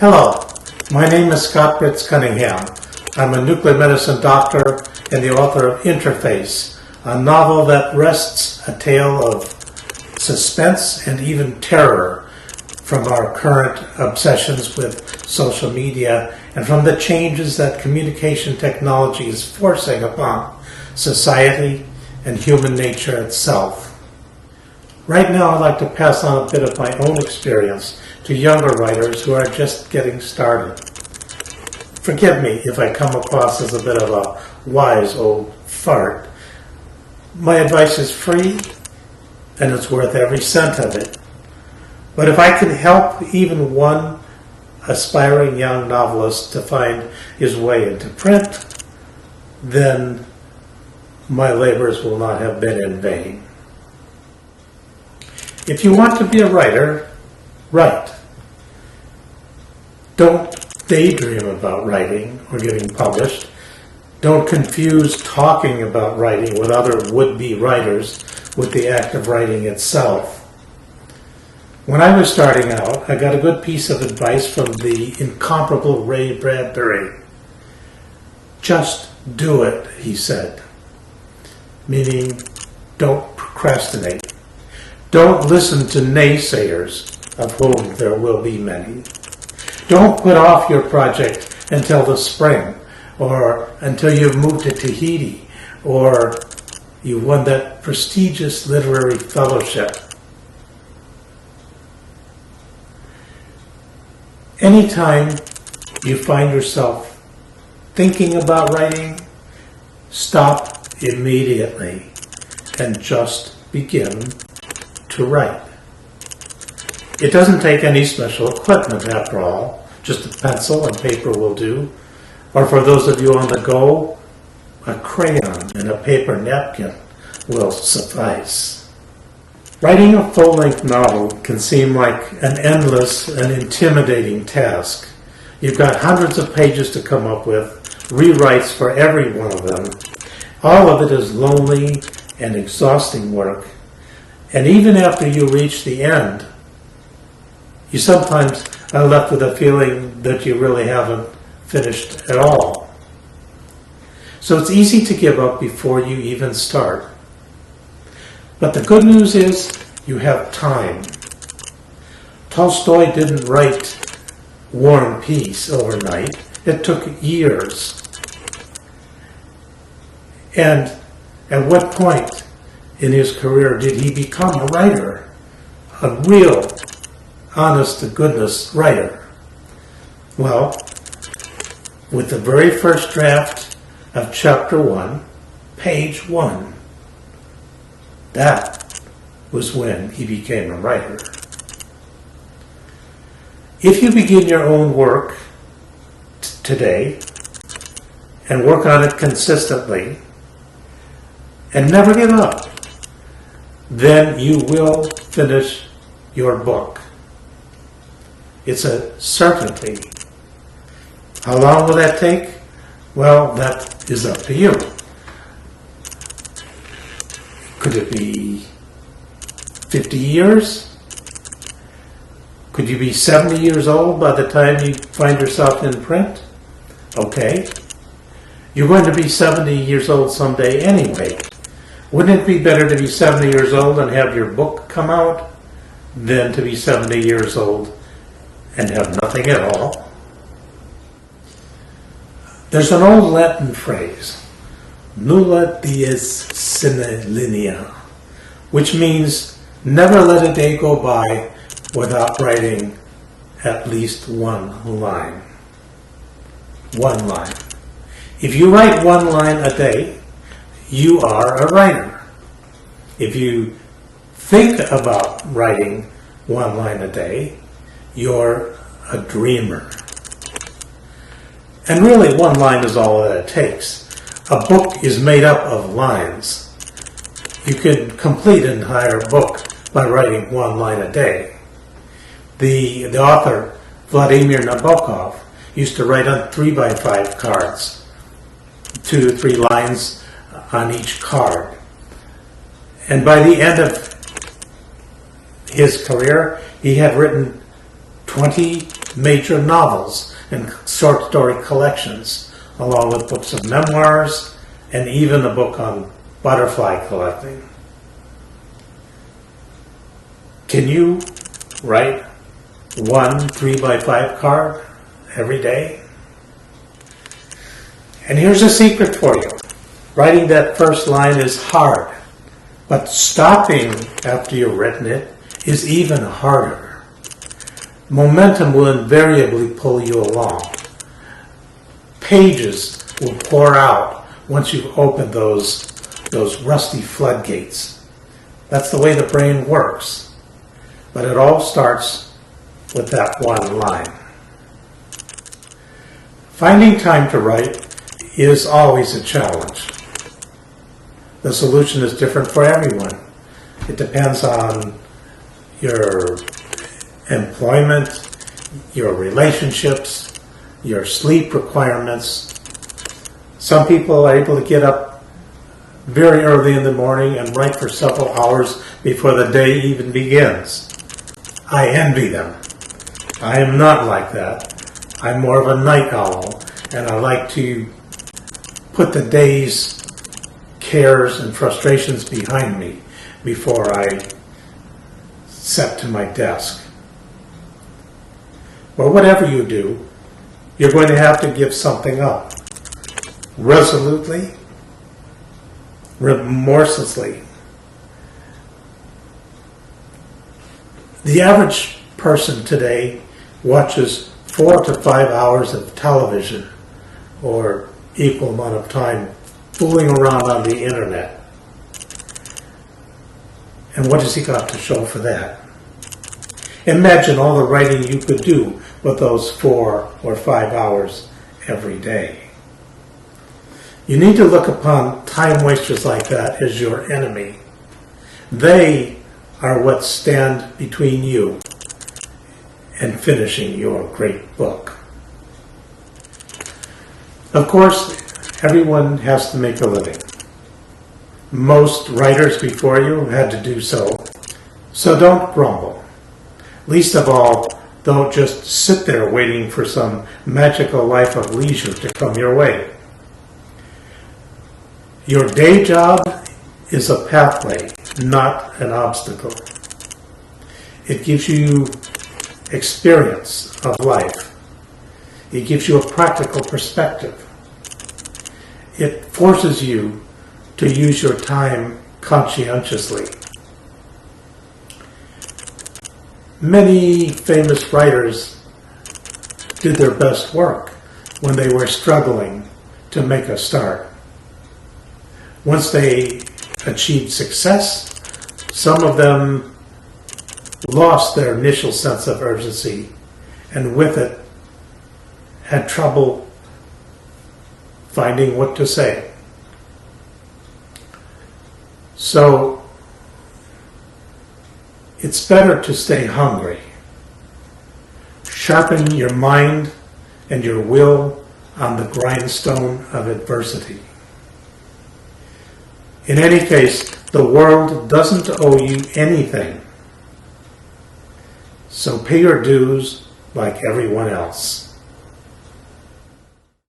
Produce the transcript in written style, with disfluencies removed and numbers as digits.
Hello, my name is Scott Britz Cunningham. I'm a nuclear medicine doctor and the author of Interface, a novel that rests a tale of suspense and even terror from our current obsessions with social media and from the changes that communication technology is forcing upon society and human nature itself. Right now, I'd like to pass on a bit of my own experience to younger writers who are just getting started. Forgive me if I come across as a bit of a wise old fart. My advice is free, and it's worth every cent of it. But if I can help even one aspiring young novelist to find his way into print, then my labors will not have been in vain. If you want to be a writer, write. Don't daydream about writing or getting published. Don't confuse talking about writing with other would-be writers with the act of writing itself. When I was starting out, I got a good piece of advice from the incomparable Ray Bradbury. Just do it, he said. Meaning, don't procrastinate. Don't listen to naysayers, of whom there will be many. Don't put off your project until the spring, or until you've moved to Tahiti, or you've won that prestigious literary fellowship. Anytime you find yourself thinking about writing, stop immediately and just begin to write. It doesn't take any special equipment after all. Just a pencil and paper will do. Or for those of you on the go, a crayon and a paper napkin will suffice. Writing a full-length novel can seem like an endless and intimidating task. You've got hundreds of pages to come up with, rewrites for every one of them. All of it is lonely and exhausting work. And even after you reach the end, you sometimes are left with a feeling that you really haven't finished at all. So it's easy to give up before you even start. But the good news is you have time. Tolstoy didn't write War and Peace overnight. It took years. And at what point in his career did he become a writer? A real, honest-to-goodness writer? Well, with the very first draft of Chapter 1, page 1. That was when he became a writer. If you begin your own work today and work on it consistently and never give up, then you will finish your book. It's a certainty. How long will that take? Well, that is up to you. Could it be 50 years? Could you be 70 years old by the time you find yourself in print? Okay. You're going to be 70 years old someday anyway. Wouldn't it be better to be 70 years old and have your book come out than to be 70 years old and have nothing at all? There's an old Latin phrase, nulla dies sine linea, which means never let a day go by without writing at least one line. One line. If you write one line a day, you are a writer. If you think about writing one line a day, you're a dreamer. And really, one line is all that it takes. A book is made up of lines. You can complete an entire book by writing one line a day. The author, Vladimir Nabokov, used to write on 3x5 cards, 2 to 3 lines on each card. And by the end of his career, he had written 20 major novels and short story collections, along with books of memoirs and even a book on butterfly collecting. Can you write one 3x5 card every day? And here's a secret for you. Writing that first line is hard, but stopping after you've written it is even harder. Momentum will invariably pull you along. Pages will pour out once you've opened those rusty floodgates. That's the way the brain works. But it all starts with that one line. Finding time to write is always a challenge. The solution is different for everyone. It depends on your employment, your relationships, your sleep requirements. Some people are able to get up very early in the morning and write for several hours before the day even begins. I envy them. I am not like that. I'm more of a night owl, and I like to put the day's cares and frustrations behind me before I set to my desk. But whatever you do, you're going to have to give something up. Resolutely, remorselessly. The average person today watches 4 to 5 hours of television, or equal amount of time fooling around on the internet. And what has he got to show for that? Imagine all the writing you could do with those 4 or 5 hours every day. You need to look upon time wasters like that as your enemy. They are what stand between you and finishing your great book. Of course, everyone has to make a living. Most writers before you had to do so. So don't grumble. Least of all, don't just sit there waiting for some magical life of leisure to come your way. Your day job is a pathway, not an obstacle. It gives you experience of life. It gives you a practical perspective. It forces you to use your time conscientiously. Many famous writers did their best work when they were struggling to make a start. Once they achieved success, some of them lost their initial sense of urgency, and with it had trouble finding what to say. So it's better to stay hungry. Sharpen your mind and your will on the grindstone of adversity. In any case, the world doesn't owe you anything. So pay your dues like everyone else.